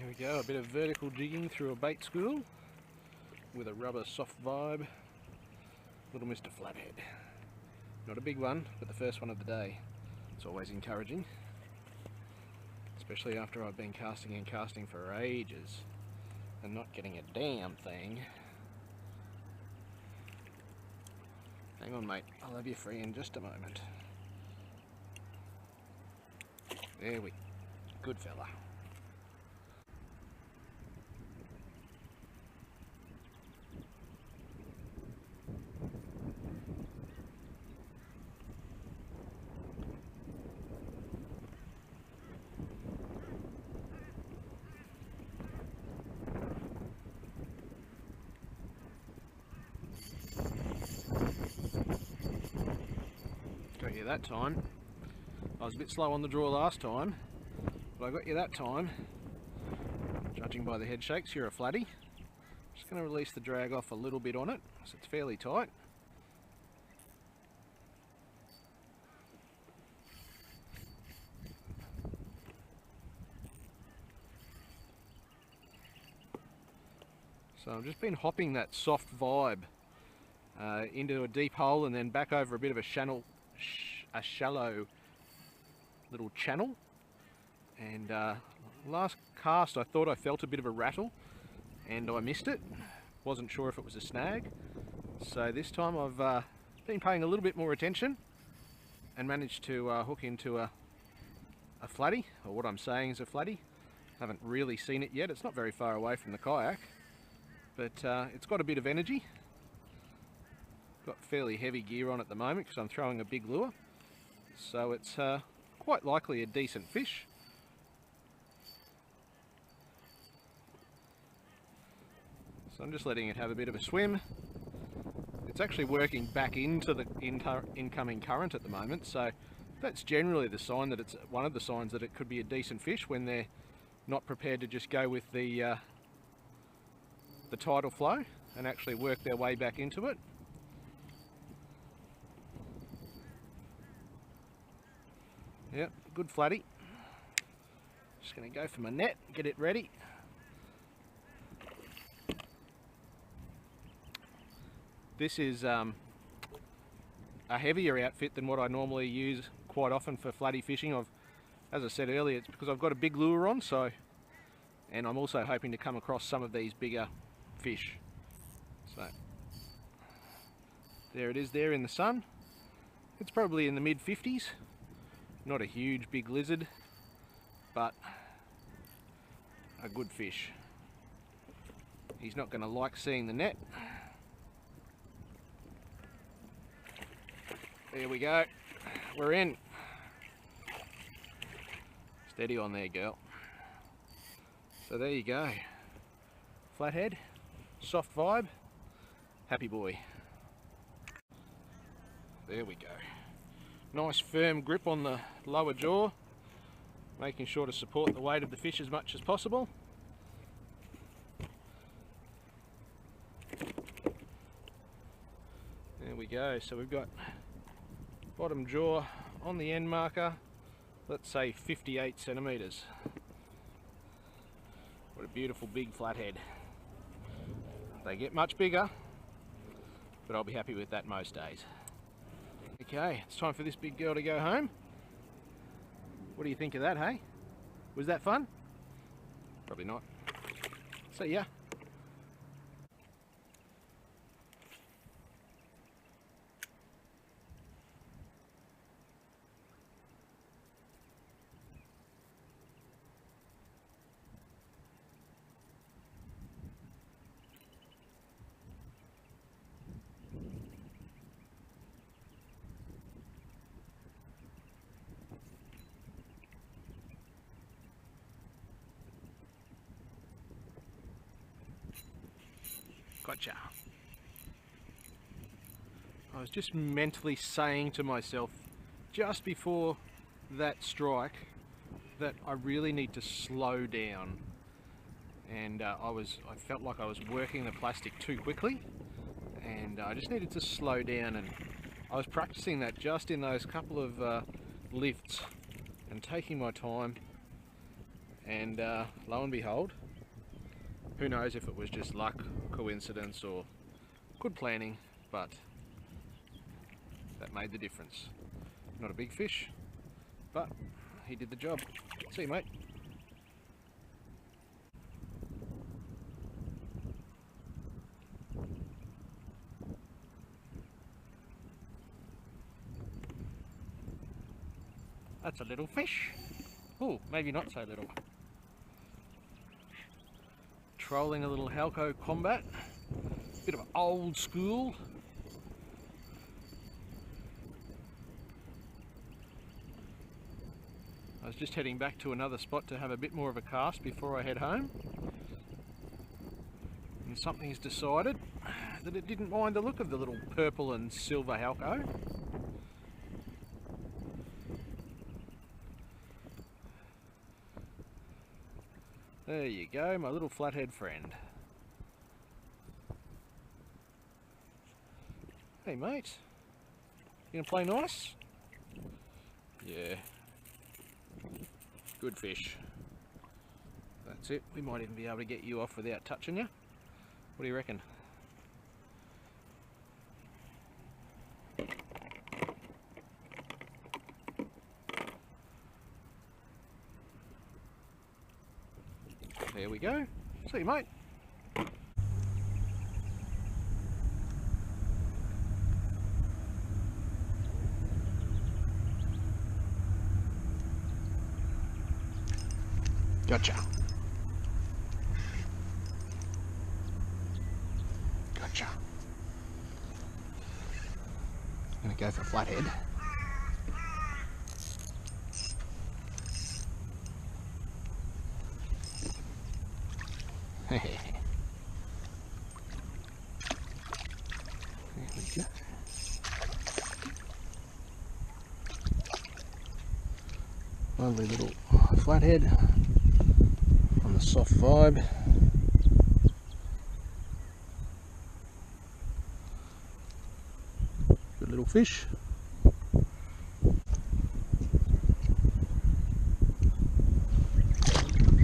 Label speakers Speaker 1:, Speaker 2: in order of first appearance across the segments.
Speaker 1: There we go, a bit of vertical jigging through a bait school with a rubber soft vibe. Little Mr. Flathead. Not a big one, but the first one of the day. It's always encouraging. Especially after I've been casting and casting for ages and not getting a damn thing. Hang on, mate, I'll have you free in just a moment. There we go. Good fella. Got you that time. I was a bit slow on the draw last time, but I got you that time. Judging by the head shakes, you're a flatty. Just going to release the drag off a little bit on it, so it's fairly tight. So I've just been hopping that soft vibe into a deep hole and then back over a bit of a shallow little channel. And last cast I thought I felt a bit of a rattle and I missed it. Wasn't sure if it was a snag. So this time I've been paying a little bit more attention and managed to hook into a flatty, or what I'm saying is a flatty. Haven't really seen it yet. It's not very far away from the kayak, but it's got a bit of energy. Got fairly heavy gear on at the moment because I'm throwing a big lure, so it's quite likely a decent fish. So I'm just letting it have a bit of a swim. It's actually working back into the incoming current at the moment, so that's generally the sign that it's one of the signs that it could be a decent fish, when they're not prepared to just go with the tidal flow and actually work their way back into it. Yep, good flatty. Just going to go for my net, get it ready. This is a heavier outfit than what I normally use quite often for flatty fishing. As I said earlier, it's because I've got a big lure on, and I'm also hoping to come across some of these bigger fish. So there it is there in the sun. It's probably in the mid 50s. Not a huge big lizard, but a good fish. He's not going to like seeing the net. There we go. We're in. Steady on there, girl. So there you go. Flathead, soft vibe, happy boy. There we go. Nice firm grip on the lower jaw, making sure to support the weight of the fish as much as possible. There we go. So we've got bottom jaw on the end marker, let's say 58 centimetres. What a beautiful big flathead. They get much bigger, but I'll be happy with that most days. Okay, it's time for this big girl to go home. What do you think of that, hey? Was that fun? Probably not. See ya. Gotcha. I was just mentally saying to myself just before that strike that I really need to slow down, and I felt like I was working the plastic too quickly, and I just needed to slow down, and I was practicing that just in those couple of lifts and taking my time And lo and behold, who knows if it was just luck, coincidence, or good planning, but that made the difference. Not a big fish, but he did the job. See you, mate. That's a little fish. Oh, maybe not so little. Trolling a little Halco Combat. Bit of old school. I was just heading back to another spot to have a bit more of a cast before I head home. And something's decided that it didn't mind the look of the little purple and silver Halco. There you go, my little flathead friend. Hey mate, you gonna play nice? Yeah. Good fish. That's it, we might even be able to get you off without touching you. What do you reckon? There we go. See you, mate. Gotcha. Gotcha. I'm gonna go for flathead. There we go. Lovely little flathead on the soft vibe. Good little fish.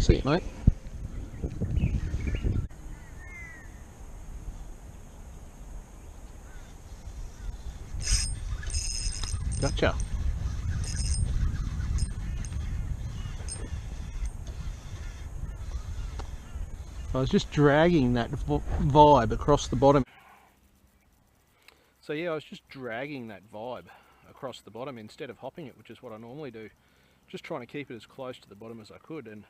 Speaker 1: See you, mate. Gotcha. I was just dragging that vibe across the bottom. So yeah, I was just dragging that vibe across the bottom instead of hopping it, which is what I normally do. Just trying to keep it as close to the bottom as I could, and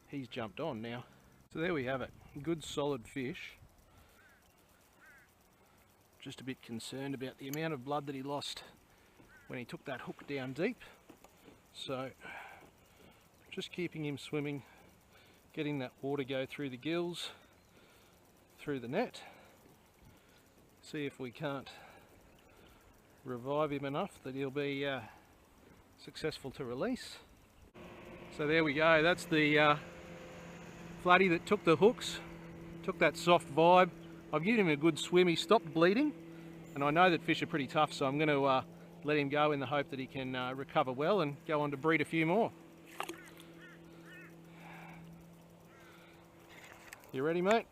Speaker 1: he's jumped on now. So there we have it. Good solid fish. Just a bit concerned about the amount of blood that he lost when he took that hook down deep. So just keeping him swimming, getting that water go through the gills, through the net. See if we can't revive him enough that he'll be successful to release. So there we go, that's the flatty that took the hooks, took that soft vibe. I've given him a good swim, he stopped bleeding, and I know that fish are pretty tough, so I'm going to let him go in the hope that he can recover well and go on to breed a few more. You ready, mate?